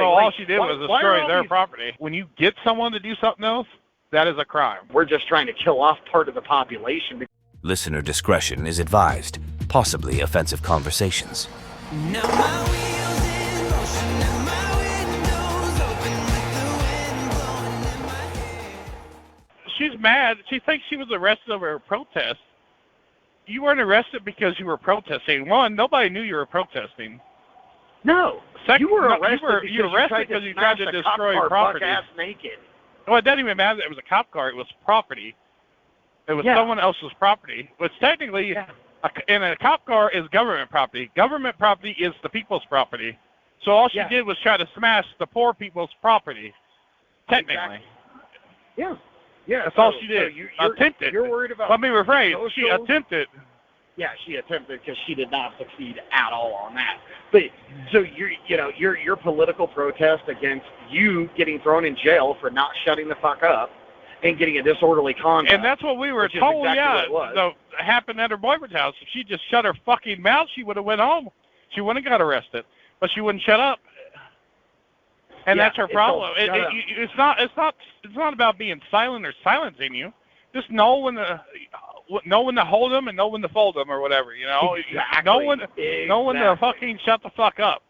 all she did was destroy their property. When you get someone to do something else, that is a crime. We're just trying to kill off part of the population. Listener discretion is advised. Possibly offensive conversations. Now my wheels in motion and my windows open with the wind blowing in my hair. She's mad. She thinks she was arrested over a protest. You weren't arrested because you were protesting. One, nobody knew you were protesting. No. Second, you were arrested you were arrested because you tried to destroy property. Buck-ass naked. Well, it doesn't even matter that it was a cop car. It was property. It was someone else's property, which technically, in a cop car is government property. Government property is the people's property. So all she did was try to smash the poor people's property, technically. Exactly. Yeah. Yeah. That's all she did. So attempted. You're worried about. Let me rephrase. She attempted. Yeah, she attempted because she did not succeed at all on that. But so your political protest against you getting thrown in jail for not shutting the fuck up and getting a disorderly conduct. And that's what we were told. Happened at her boyfriend's house. If she just shut her fucking mouth, she would have went home. She wouldn't have got arrested, but she wouldn't shut up. And that's her problem. It's not about being silent or silencing you. Just know when to hold them and know when to fold them or whatever. Exactly. Know when to fucking shut the fuck up.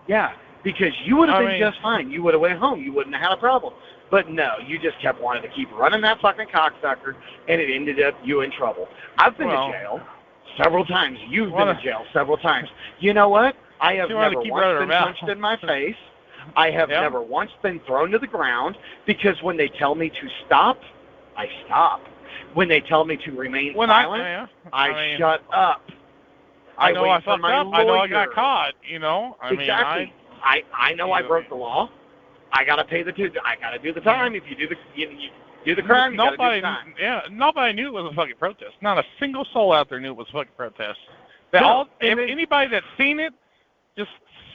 Yeah, because you would have been just fine. You would have went home. You wouldn't have had a problem. But no, you just kept wanting to keep running that fucking cocksucker, and it ended up you in trouble. I've been to jail several times. You've been to jail several times. You know what? I have never once been punched in my face. I have never once been thrown to the ground because when they tell me to stop, I stop. When they tell me to remain silent, I shut up. I know I fucked up. I know I got caught. Exactly. I know I broke the law. I gotta pay I gotta do the time. If you do the crime, you gotta do the time. Yeah, nobody knew it was a fucking protest. Not a single soul out there knew it was a fucking protest. Anybody that's seen it, just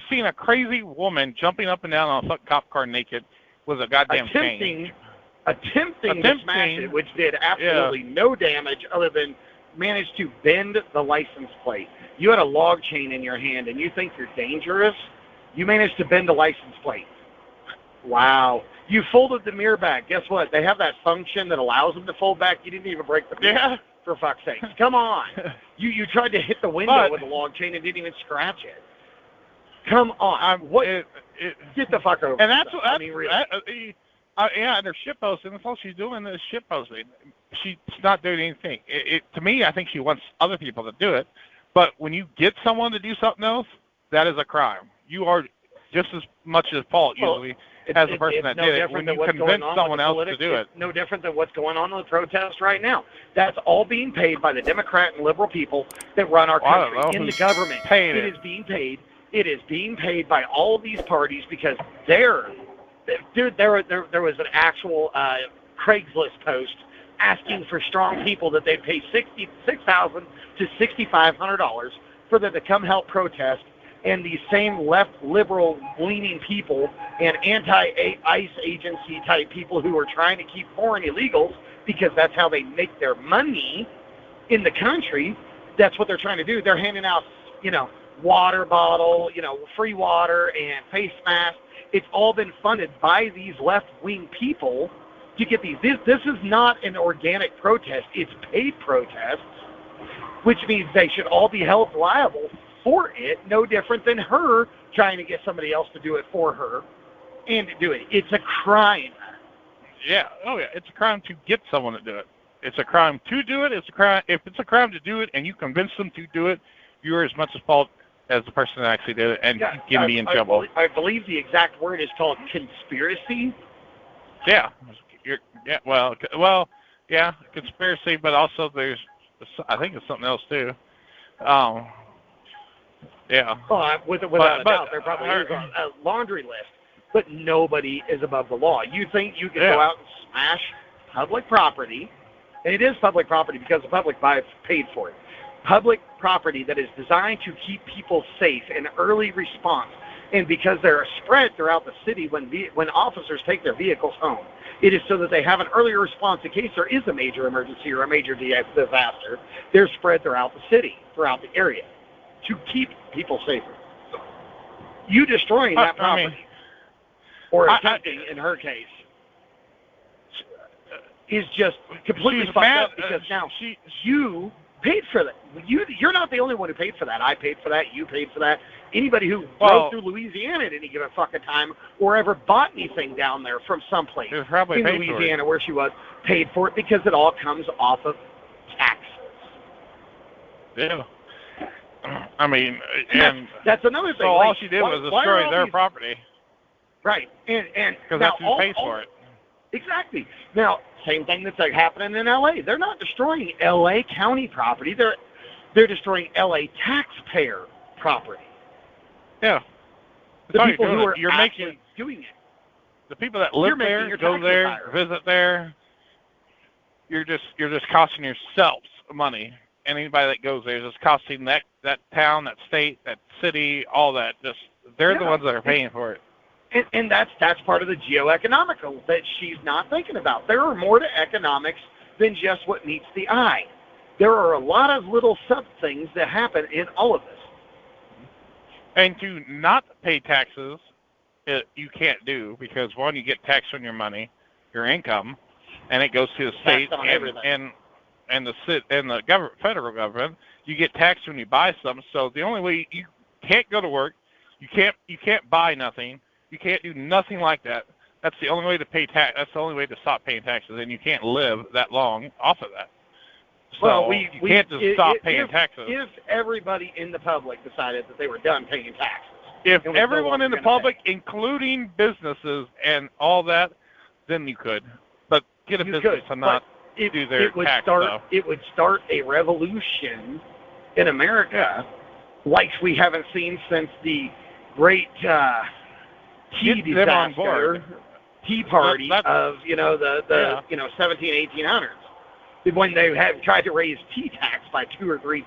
seen a crazy woman jumping up and down on a fucking cop car naked with a goddamn chain. Attempting to smash it, which did absolutely no damage other than managed to bend the license plate. You had a log chain in your hand and you think you're dangerous? You managed to bend the license plate. Wow. You folded the mirror back. Guess what? They have that function that allows them to fold back. You didn't even break the mirror. Yeah. For fuck's sake. Come on. You tried to hit the window with a log chain and didn't even scratch it. Come on. Get the fuck over. And and her shitposting. That's all she's doing is shitposting. She's not doing anything. To me, I think she wants other people to do it. But when you get someone to do something else, that is a crime. You are just as much at fault usually as the person that did it. When you convince someone else to do it. No different than what's going on in the protest right now. That's all being paid by the Democrat and liberal people that run our country in the government. It is being paid. It is being paid by all of these parties because there was an actual Craigslist post asking for strong people that they'd pay $6,000 to $6,500 for them to come help protest, and these same left liberal leaning people and anti-ICE agency type people who are trying to keep foreign illegals because that's how they make their money in the country. That's what they're trying to do. They're handing out, water bottle, free water and face masks. It's all been funded by these left-wing people to get these. This is not an organic protest. It's paid protest, which means they should all be held liable for it, no different than her trying to get somebody else to do it for her and to do it. It's a crime. Yeah. Oh, yeah. It's a crime to get someone to do it. It's a crime to do it. It's a crime. If it's a crime to do it and you convince them to do it, you're as much at fault as the person that actually did it, and you can be in trouble. I believe the exact word is called conspiracy. Yeah. Conspiracy, but also I think it's something else too. Yeah. Well, without a doubt, there probably is a laundry list, but nobody is above the law. You think you can go out and smash public property, and it is public property because the public paid for it. Public property that is designed to keep people safe and early response, and because they're spread throughout the city when officers take their vehicles home. It is so that they have an earlier response in case there is a major emergency or a major disaster. They're spread throughout the city, throughout the area, to keep people safer. You destroying that property, or attempting in her case, is just completely fucked up because now you paid for that. You're not the only one who paid for that. I paid for that. You paid for that. Anybody who drove through Louisiana at any given fucking time or ever bought anything down there from someplace in Louisiana where she was paid for it because it all comes off of taxes. Yeah. I mean, that's another thing. So all she did was destroy their property. Right. And because that's who pays for it. Exactly. Now, same thing that's happening in L.A. They're not destroying L.A. County property. They're destroying L.A. taxpayer property. Yeah. The people who are actually doing it. The people that live there, go there, visit there. You're just costing yourselves money. Anybody that goes there is just costing that town, that state, that city, all that. They're the ones that are paying for it. And that's part of the geoeconomical that she's not thinking about. There are more to economics than just what meets the eye. There are a lot of little sub things that happen in all of this. And to not pay taxes, you can't do because one, you get taxed on your money, your income, and it goes to the state and the federal government. You get taxed when you buy something. So the only way you can't go to work, you can't buy nothing. You can't do nothing like that. That's the only way to pay tax. That's the only way to stop paying taxes, and you can't live that long off of that. So you can't just stop paying taxes. If everybody in the public decided that they were done paying taxes. If everyone in the public, including businesses and all that, then you could. But get a business to not do their tax stuff. It would start a revolution in America like we haven't seen since the great tea disaster, Tea Party of the 1800s, when they had tried to raise tea tax by 2 or 3%,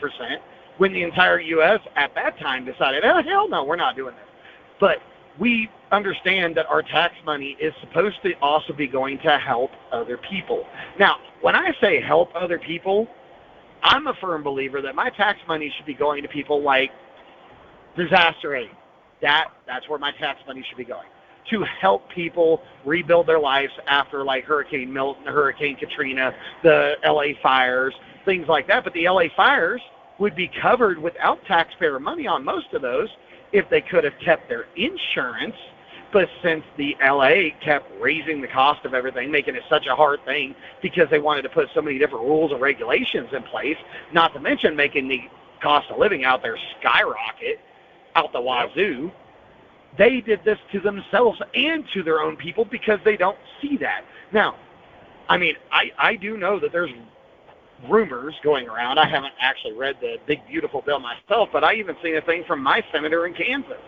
when the entire U.S. at that time decided, oh hell no, we're not doing this. But we understand that our tax money is supposed to also be going to help other people. Now, when I say help other people, I'm a firm believer that my tax money should be going to people like disaster aid. That's where my tax money should be going, to help people rebuild their lives after like Hurricane Milton, Hurricane Katrina, the LA fires, things like that. But the LA fires would be covered without taxpayer money on most of those if they could have kept their insurance. But since the LA kept raising the cost of everything, making it such a hard thing because they wanted to put so many different rules and regulations in place, not to mention making the cost of living out there skyrocket out the wazoo, they did this to themselves and to their own people because they don't see that. Now, I mean, I do know that there's rumors going around. I haven't actually read the big, beautiful bill myself, but I even seen a thing from my senator in Kansas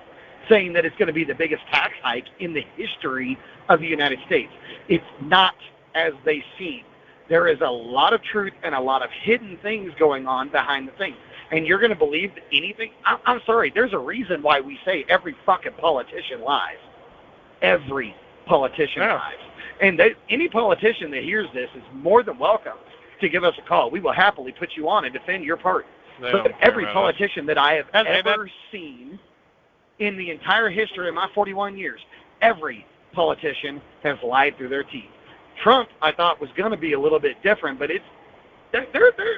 saying that it's going to be the biggest tax hike in the history of the United States. It's not as they seem. There is a lot of truth and a lot of hidden things going on behind the things. And you're going to believe anything? I'm sorry. There's a reason why we say every fucking politician lies. Every politician lies. And any politician that hears this is more than welcome to give us a call. We will happily put you on and defend your party. But every politician that I have ever seen in the entire history of my 41 years, every politician has lied through their teeth. Trump, I thought, was going to be a little bit different, but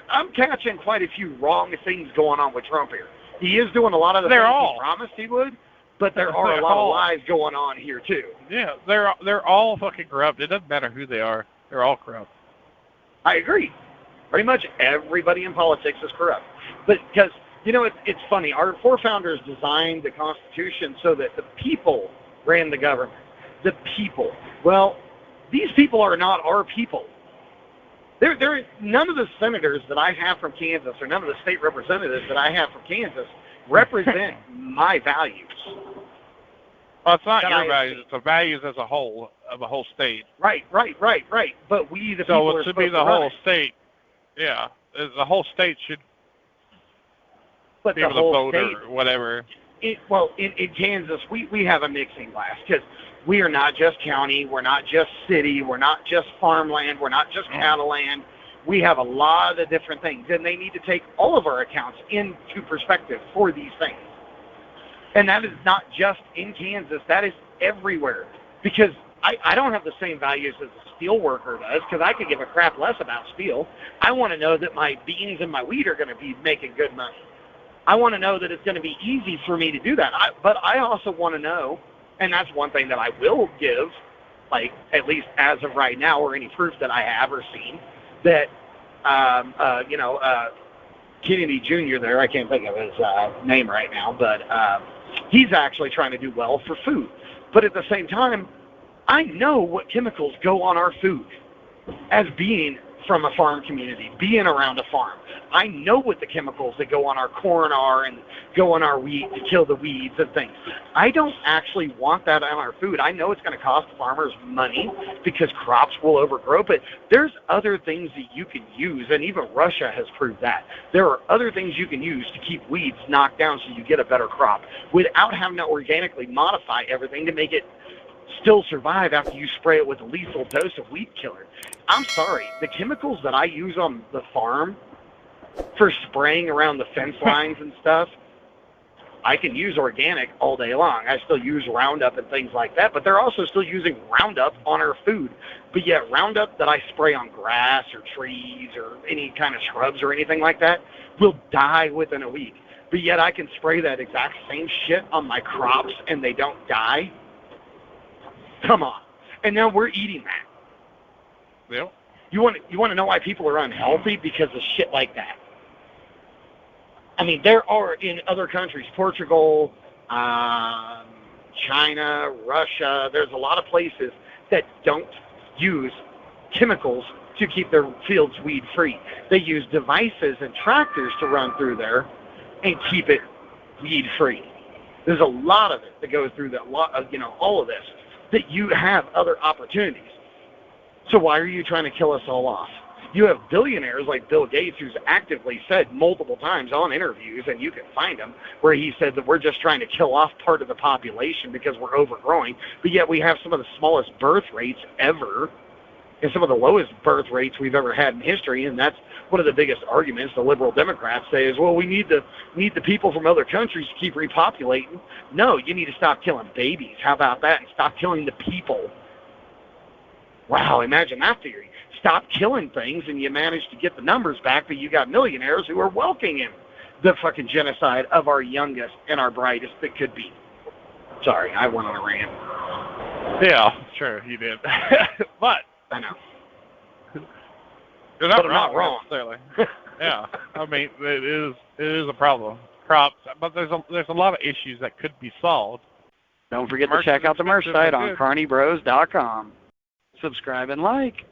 I'm catching quite a few wrong things going on with Trump here. He is doing a lot of the things he promised he would, but there are a lot of lies going on here too. Yeah, they're all fucking corrupt. It doesn't matter who they are. They're all corrupt. I agree. Pretty much everybody in politics is corrupt. But because, it's funny. Our forefathers designed the Constitution so that the people ran the government. The people. Well, these people are not our people. None of the senators that I have from Kansas or none of the state representatives that I have from Kansas represent my values. Well, it's not your values. It's the values as a whole of a whole state. Right. But we, the people, so it should be the whole state. Yeah, the whole state should be able to vote or whatever. In Kansas, we have a mixing glass because we are not just county, we're not just city, we're not just farmland, we're not just cattle land. We have a lot of different things, and they need to take all of our accounts into perspective for these things. And that is not just in Kansas. That is everywhere. Because I don't have the same values as a steel worker does, because I could give a crap less about steel. I want to know that my beans and my wheat are going to be making good money. I want to know that it's going to be easy for me to do that. But I also want to know, and that's one thing that I will give, like at least as of right now, or any proof that I have or seen, that, Kennedy Jr. there, I can't think of his name right now, but he's actually trying to do well for food. But at the same time, I know what chemicals go on our food as being from a farm community, being around a farm. I know what the chemicals that go on our corn are and go on our wheat to kill the weeds and things. I don't actually want that on our food. I know it's going to cost farmers money because crops will overgrow, but there's other things that you can use, and even Russia has proved that. There are other things you can use to keep weeds knocked down so you get a better crop without having to organically modify everything to make it still survive after you spray it with a lethal dose of weed killer. I'm sorry, the chemicals that I use on the farm for spraying around the fence lines and stuff, I can use organic all day long. I still use Roundup and things like that, but they're also still using Roundup on our food. But yet Roundup that I spray on grass or trees or any kind of shrubs or anything like that will die within a week. But yet I can spray that exact same shit on my crops and they don't die. Come on. And now we're eating that. Yep. You want to know why people are unhealthy? Because of shit like that. I mean, there are in other countries, Portugal, China, Russia, there's a lot of places that don't use chemicals to keep their fields weed-free. They use devices and tractors to run through there and keep it weed-free. There's a lot of it that goes through that, all of this, that you have other opportunities. So why are you trying to kill us all off? You have billionaires like Bill Gates who's actively said multiple times on interviews, and you can find them, where he said that we're just trying to kill off part of the population because we're overgrowing, but yet we have some of the smallest birth rates ever and some of the lowest birth rates we've ever had in history, and that's one of the biggest arguments the liberal Democrats say is, well, we need the people from other countries to keep repopulating. No, you need to stop killing babies. How about that? And stop killing the people. Wow, imagine that theory. Stop killing things and you manage to get the numbers back, but you got millionaires who are welcoming the fucking genocide of our youngest and our brightest that could be. Sorry, I went on a rant. Yeah, sure, you did. But I know. You're not wrong. Necessarily. Yeah, I mean, it is a problem. Crops, but there's a lot of issues that could be solved. Don't forget to check out the merch site on carnibros.com. Subscribe and like.